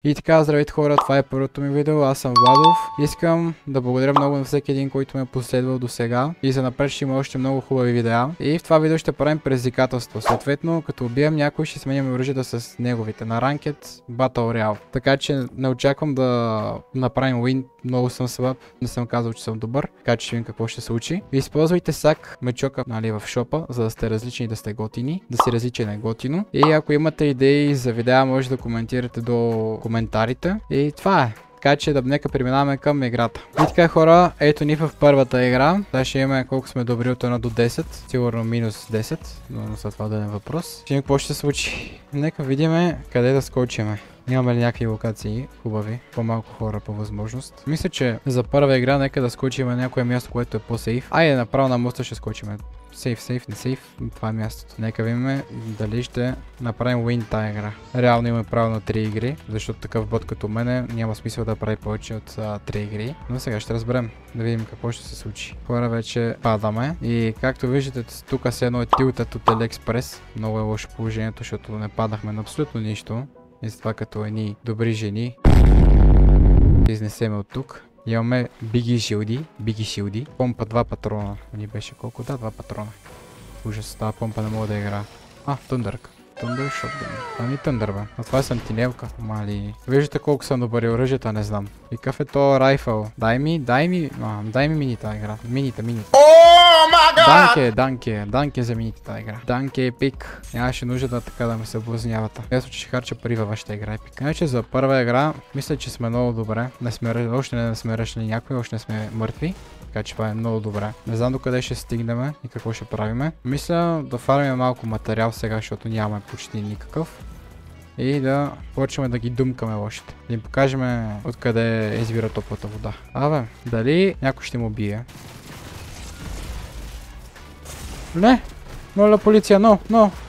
И така, здравейте хора, това е първото ми видео, аз съм Владов. Искам да благодаря много на всеки един, който ме е последвал до сега. И за напред ще има още много хубави видеа. И в това видео ще правим предизвикателство. Съответно, като убием някой, ще сменяме оръжията с неговите. На ранкет Battle Royale. Така че не очаквам да направим win. Много съм слаб, не съм казал, че съм добър. Така че ще видим какво ще се случи. Използвайте сак мечока, нали, в шопа, за да сте различни и да сте готини. Да си различен е готино. И ако имате идеи за видеа, може да коментирате до коментарите. И това е. Така че нека преминаваме към играта. И така хора, ето ни в първата игра. Сега ще имаме колко сме добри от 1 до 10. Сигурно минус 10, но след това да е въпрос. Ще видим какво ще се случи. Нека видим къде да скочиме. Имаме ли някакви локации хубави, по-малко хора по възможност. Мисля, че за първа игра нека да скочим на някое място, което е по-сейф. Айде направо на моста ще скочим. Сейф, не сейф. Това е мястото. Нека видим дали ще направим win тая игра. Реално имаме право на 3 игри, защото такъв бот като мене няма смисъл да прави повече от 3 игри. Но сега ще разберем. Да видим какво ще се случи. Хора, вече падаме. И както виждате, тук се едно е тилтът от AliExpress. Много е лошо положението, защото не падахме на абсолютно нищо. И затова като едни добри жени изнесеме от тук. Имаме биги шилди. Помпа 2 патрона. Ни беше колко? Да, 2 патрона. Ужас, тази помпа не мога да игра. Тъндърка. Тъндър шотгън. Това ни тъндър, бе. А това е сантинелка. Мали. Виждате колко съм добър и оръжията, не знам. И какъв е то райфъл? Дай ми мини тази игра. Мините. Данке за мините тази игра. Данке е пик. Нямаше нужда да така да ме съблазнявате. Ясно, че ще харча пари във вашата игра епик. Иначе за първа игра, мисля, че сме много добре. Още не сме ръшли някой, още не сме мъртви. Така че това е много добре. Не знам докъде ще стигнем и какво ще правиме. Мисля да фармим малко материал сега, защото нямаме почти никакъв. И да почваме да ги думкаме лошите. Да им покажем откъде извира топлата вода. Дали някой ще му бие? Не! Моля полиция, но!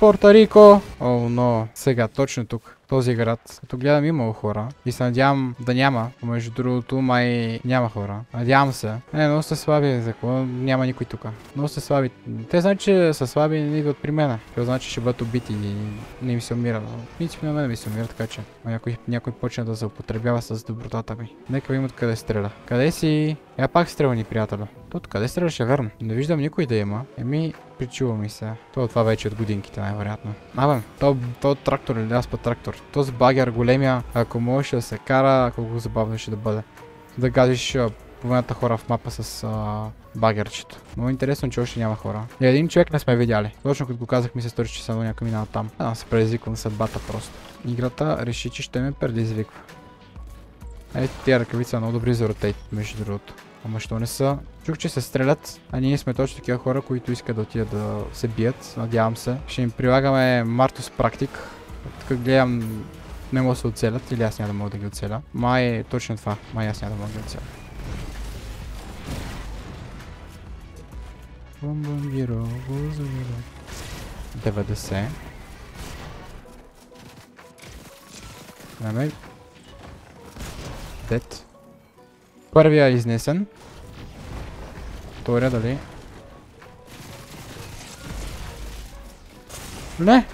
Порто Рико! Но! Сега, точно тук. Този град. Като гледам имало хора. И се надявам да няма. Между другото, май няма хора. Надявам се. Много са слаби. За какво няма никой тук? Много са слаби. Те знаят, че са слаби и не идват при мен. Това значи, че ще бъдат убити и не ми се умира. В принцип на мен ми се умира, така че. Някой почне да заупотребява с добротата ми. Нека видим откъде стреля. Къде си? Я пак стрелни, приятелю. Тото къде стреляше, верно? Не виждам никой да има. Причува ми се. Това вече от годинките най-вероятно. То трактор или аз по трактор. Този багер големия, ако можеш да се кара, колко забавно ще да бъде. Да газиш половината хора в мапа с багерчето. Много интересно, че още няма хора. И един човек не сме видяли. Точно като го казах, ми се стори, че съм някой минал там. Се предизвиквам съдбата просто. Играта реши, че ще ме предизвиква. Ето тия ръкавици са много добри за ротейт, между другото. Ама що не са? Чух, че се стрелят, а ние сме точно такива хора, които искат да отидат да се бият. Надявам се. Ще им прилагаме Мартус практик. Тук гледам, не мога да се оцелят, или аз няма да мога да ги оцеля. Май е точно това. Май аз няма да мога да ги оцеля. Бомбомбиро, 90. Намей. Дет. Първия е изнесен. Втория дали? Не!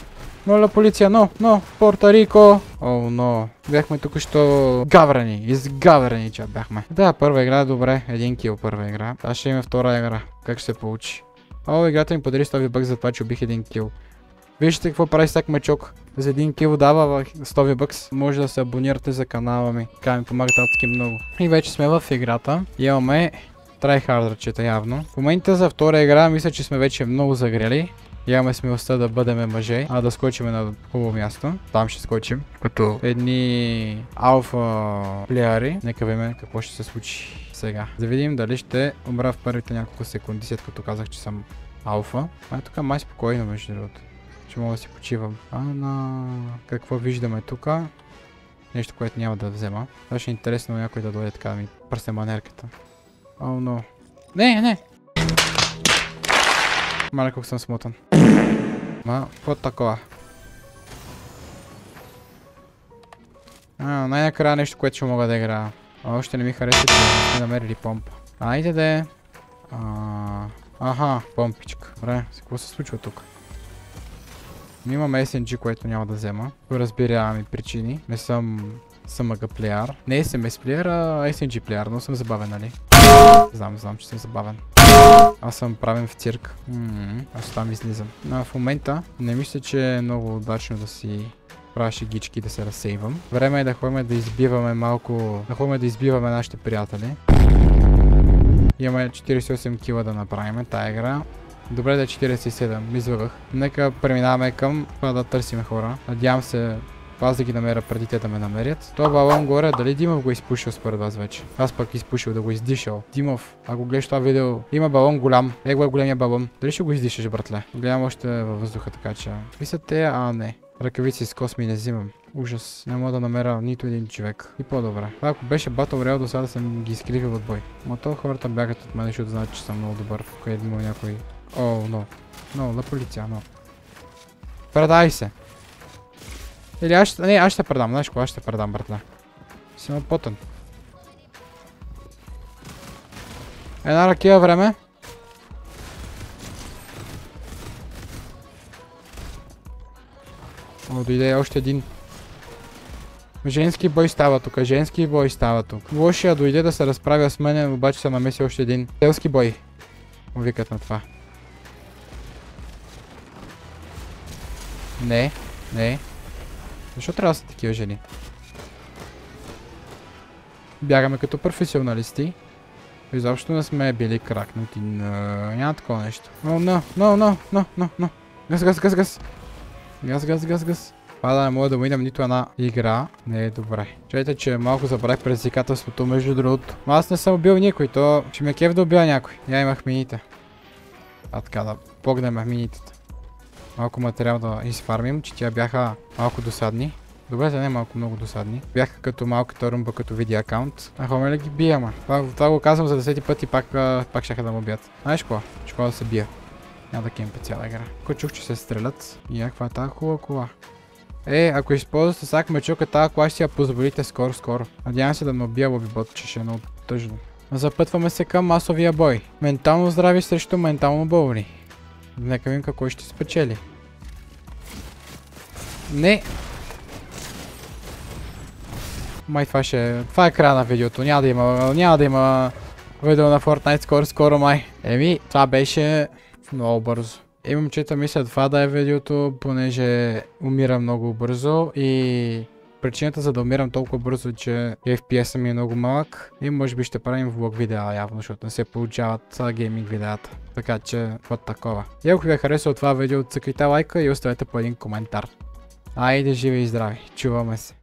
Моля полиция, но! Порто Рико! Но! Бяхме тук що изгаврени, че бяхме. Да, първа игра е добре. 1 кил първа игра. Аз ще имаме втора игра. Как ще се получи? Играта ми подари 100 бък за това, че убих 1 кил. Вижте какво прави всяк мечок. За 1 кил дава 100 бъкс. Може да се абонирате за канала ми. Така ми помага татки много. И вече сме в играта. Имаме трайхардърчета явно. В момента за втора игра мисля, че сме вече много загрели. Имаме смелостта да бъдем мъже, да скочим на хубаво място. Там ще скочим. Като едни алфа плеяри. Нека видим какво ще се случи сега. Да видим дали ще умра в първите няколко секунди, след като казах, че съм алфа. Тук май спокойно, между другото. Че мога да си почивам. Какво виждаме тук? Нещо, което няма да взема. Това ще е интересно някой да дойде така да ми пръсне манерката. Но. Не! Маля колко съм смотан. Какво такова? Най-накрая нещо, което ще мога да играя. Още не ми харесва, че не сме намерили помпа. Айде де. Помпичка. Добре, какво се случва тук? Имам SNG, което няма да взема. По разбираеми причини. Не съм SMG плеер. Не SMS плеер, а SNG плеер, но съм забавен, нали? Знам, че съм забавен. Аз съм правен в цирк. Аз там излизам. В момента не мисля, че е много удачно да си правя шегички да се разсейвам. Време е да ходим да избиваме малко... Да ходим да избиваме нашите приятели. Имаме 48 кила да направим тая игра. Добре да е 47, излъгах. Нека преминаваме към това да търсим хора. Надявам се аз да ги намеря преди те да ме намерят. Това балон горе, дали Димов го изпушил според вас вече? Аз пък изпушил да го издишал. Димов, ако гледаш това видео, има балон голям. Его е големия балон. Дали ще го издишаш, братле? Гледам още във въздуха, така че... Какви са те? Не. Ръкавици с косми не взимам. Ужас. Не мога да намеря нито един човек. И по-добре. Това ако беше Battle Royale, до сега съм ги изкривил от бой. Но то хората бягат от мен, защото знаят, че съм много добър. Къде има някой... На полиция, Предай се. Или аз ще предам, знаеш кога ще предам, братле. Си напотен. Една ракия време. Дойде още един. Женски бой става тук, Лошия дойде да се разправя с мене, обаче се намеси още един. Селски бой. Викат на това. Не. Защо трябва да са такива жени? Бягаме като професионалисти. Изобщо не сме били кракнати. Няма такова нещо. Газ. Това да не мога да минем нито една игра. Не е добре. Чуйте, че малко забравих предизвикателството между другото. Но аз не съм убил никой, то ще ме кеф да убия някой. Я имах мините. Така да погнем мините. Малко материал да изфармим, че тя бяха малко досадни. Добре, не малко много досадни. Бяха като малката румба, като види акаунт. Хоме ли ги бия, ма? Това го казвам за 10 пъти, пак щяха да му бият. Знаеш какво? Ще да се бия. Няма да кемпе цяла игра. Ако чух, че се стрелят. И каква е тази хубава кола? Ако използвате сак мечука, тази кола ще си я позволите скоро. Надявам се да ме убия лобибот, че ще е много тъжно. Запътваме се към масовия бой. Ментално здрави срещу ментално болни. Нека видим какво ще спечели. Не! Май това е края на видеото. Няма да има видео на Fortnite скоро май. Това беше много бързо. Момчета, мисля това да е видеото, понеже умирам много бързо и причината за да умирам толкова бързо, че FPS ми е много малък и може би ще правим влог видеа явно, защото не се получават гейминг видеята. Така че, вот такова. И ако ви е харесало това видео, цъкайте лайка и оставете по един коментар. Айде, живи и здрави. Чуваме се.